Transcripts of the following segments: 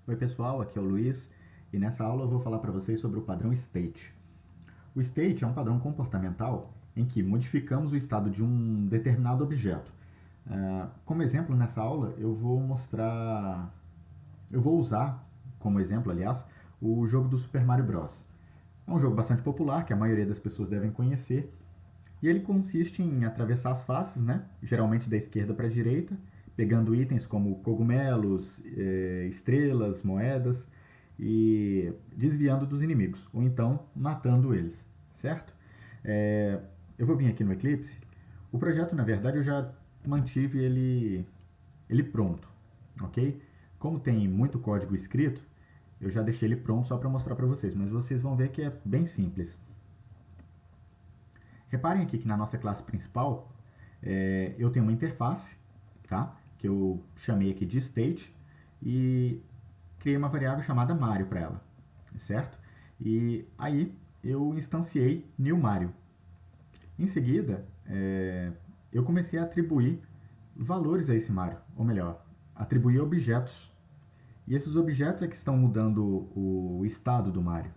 Oi pessoal, aqui é o Luiz e nessa aula eu vou falar para vocês sobre o padrão state. O state é um padrão comportamental em que modificamos o estado de um determinado objeto. Como exemplo nessa aula eu vou usar como exemplo, aliás, o jogo do Super Mario Bros. É um jogo bastante popular que a maioria das pessoas devem conhecer e ele consiste em atravessar as faces, né? Geralmente da esquerda para a direita, pegando itens como cogumelos, estrelas, moedas e desviando dos inimigos, ou então matando eles, certo? Eu vou vir aqui no Eclipse. O projeto, na verdade, eu já mantive ele pronto, ok? Como tem muito código escrito, eu já deixei ele pronto só para mostrar para vocês, mas vocês vão ver que é bem simples. Reparem aqui que na nossa classe principal eu tenho uma interface, tá? Que eu chamei aqui de state e criei uma variável chamada Mario para ela, certo? E aí eu instanciei new Mario. Em seguida, eu comecei a atribuir valores a esse Mario, ou melhor, atribuir objetos. E esses objetos é que estão mudando o estado do Mario,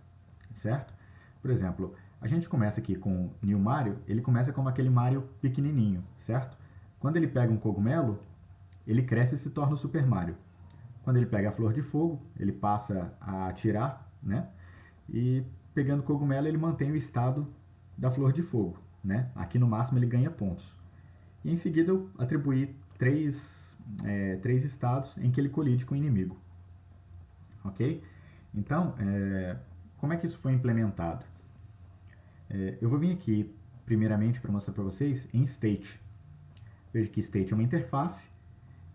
certo? Por exemplo, a gente começa aqui com New Mario, ele começa como aquele Mario pequenininho, certo? Quando ele pega um cogumelo, ele cresce e se torna o Super Mario. Quando ele pega a flor de fogo, ele passa a atirar, né? E pegando cogumelo, ele mantém o estado da flor de fogo, né? Aqui no máximo ele ganha pontos. E em seguida eu atribuí três estados em que ele colide com o inimigo. Ok? Então, como é que isso foi implementado? Eu vou vir aqui, primeiramente, para mostrar para vocês em state. Veja que state é uma interface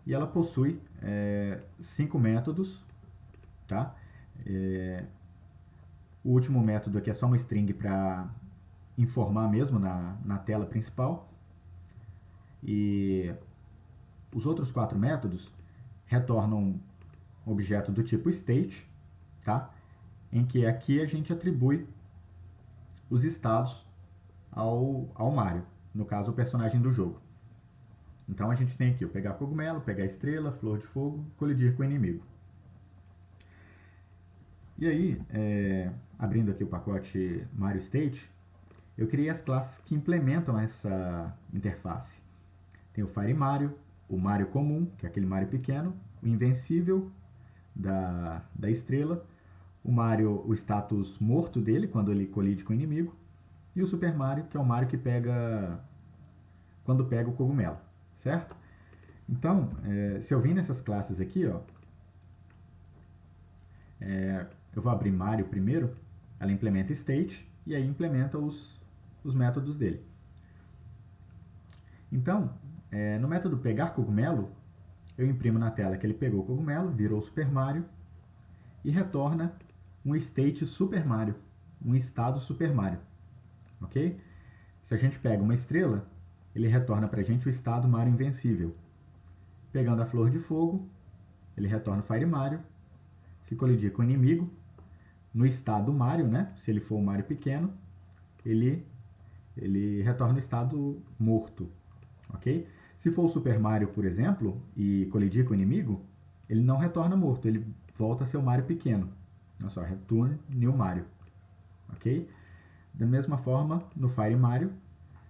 e ela possui 5 métodos, tá? O último método aqui é só uma string para informar mesmo na tela principal. E os outros 4 métodos retornam um objeto do tipo state, tá? Em que aqui a gente atribui os estados ao Mario, no caso o personagem do jogo. Então a gente tem aqui o pegar cogumelo, pegar estrela, flor de fogo, colidir com o inimigo. E aí, abrindo aqui o pacote Mario State, eu criei as classes que implementam essa interface. Tem o Fire Mario, o Mario comum, que é aquele Mario pequeno, o Invencível da estrela, o Mario, o status morto dele, quando ele colide com o inimigo, e o Super Mario, que é o Mario que pega quando pega o cogumelo, certo? Então, se eu vim nessas classes aqui, ó, eu vou abrir Mario primeiro, ela implementa state e aí implementa os métodos dele. Então, no método pegar cogumelo, eu imprimo na tela que ele pegou o cogumelo, virou Super Mario e retorna um state Super Mario, um estado Super Mario, ok? Se a gente pega uma estrela, ele retorna para a gente o estado Mario Invencível. Pegando a flor de fogo, ele retorna o Fire Mario. Se colidir com o inimigo, no estado Mario, né? Se ele for um Mario pequeno, ele retorna o estado morto, ok? Se for o Super Mario, por exemplo, e colidir com o inimigo, ele não retorna morto, ele volta a ser o Mario pequeno. Olha só, return new Mario, ok? Da mesma forma, no Fire Mario,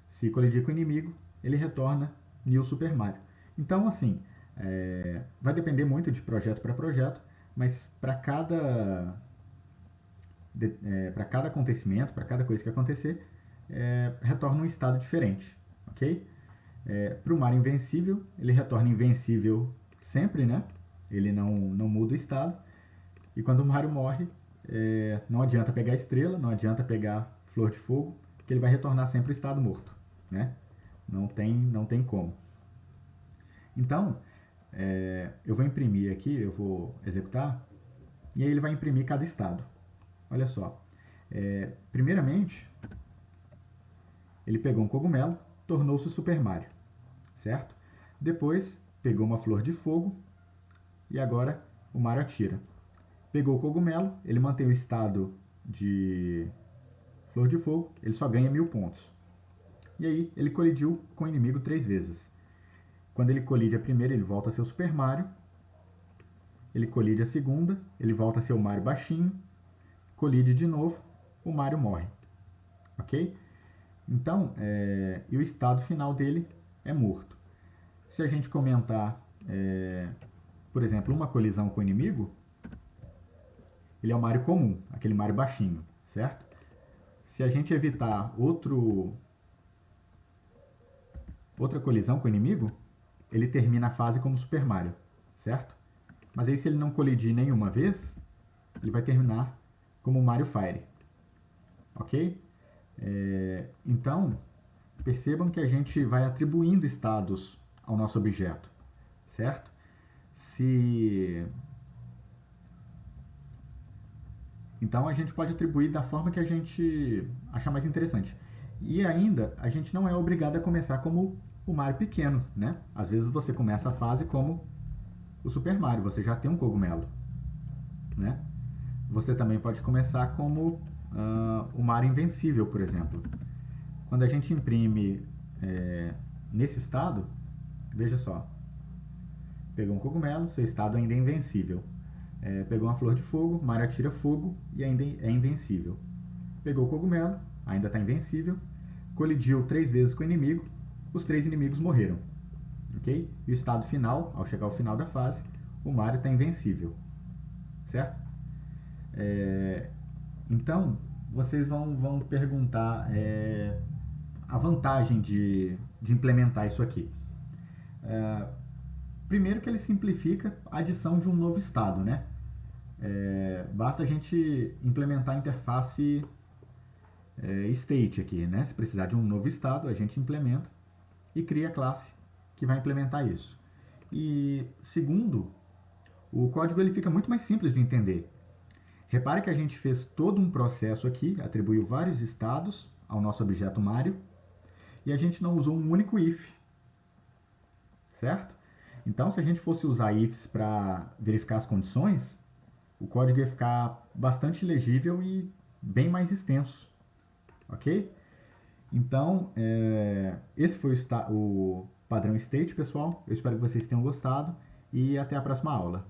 se colidir com o inimigo, ele retorna new Super Mario. Então, assim, vai depender muito de projeto para projeto, mas para cada acontecimento, para cada coisa que acontecer, retorna um estado diferente, ok? Para o Mario Invencível, ele retorna invencível sempre, né? Ele não muda o estado. E quando o Mario morre, não adianta pegar estrela, não adianta pegar flor de fogo, que ele vai retornar sempre o estado morto, né? Não tem como. Então, eu vou imprimir aqui, eu vou executar, e aí ele vai imprimir cada estado. Olha só. Primeiramente, ele pegou um cogumelo, tornou-se o Super Mario, certo? Depois, pegou uma flor de fogo, e agora o Mario atira. Pegou o cogumelo, ele mantém o estado de flor de fogo, ele só ganha 1000 pontos. E aí ele colidiu com o inimigo 3 vezes. Quando ele colide a primeira, ele volta a ser o Super Mario. ele colide a segunda, ele volta a ser o Mario baixinho, colide de novo, o Mario morre, ok? Então, e o estado final dele é morto. Se a gente comentar, por exemplo, uma colisão com o inimigo, ele é o Mario comum, aquele Mario baixinho, certo? Se a gente evitar outra colisão com o inimigo, ele termina a fase como Super Mario, certo? Mas aí se ele não colidir nenhuma vez, ele vai terminar como Mario Fire, ok? Então, percebam que a gente vai atribuindo estados ao nosso objeto, certo? Então a gente pode atribuir da forma que a gente achar mais interessante. E ainda, a gente não é obrigado a começar como o Mario pequeno, né? Às vezes você começa a fase como o Super Mario, você já tem um cogumelo, né? Você também pode começar como o Mario Invencível, por exemplo. Quando a gente imprime nesse estado, veja só, pegou um cogumelo, seu estado ainda é invencível. Pegou uma flor de fogo, Mario atira fogo e ainda é invencível. Pegou o cogumelo, ainda está invencível. Colidiu 3 vezes com o inimigo, os 3 inimigos morreram. Ok? E o estado final, ao chegar ao final da fase, o Mario está invencível. Certo? Então, vocês vão perguntar a vantagem de implementar isso aqui. Primeiro que ele simplifica a adição de um novo estado, né? Basta a gente implementar a interface state aqui, né? Se precisar de um novo estado, a gente implementa e cria a classe que vai implementar isso. E segundo, o código ele fica muito mais simples de entender. Repare que a gente fez todo um processo aqui, atribuiu vários estados ao nosso objeto Mario e a gente não usou um único if, certo? Então, se a gente fosse usar ifs para verificar as condições, o código ia ficar bastante legível e bem mais extenso, ok? Então, esse foi o padrão state, pessoal. Eu espero que vocês tenham gostado e até a próxima aula.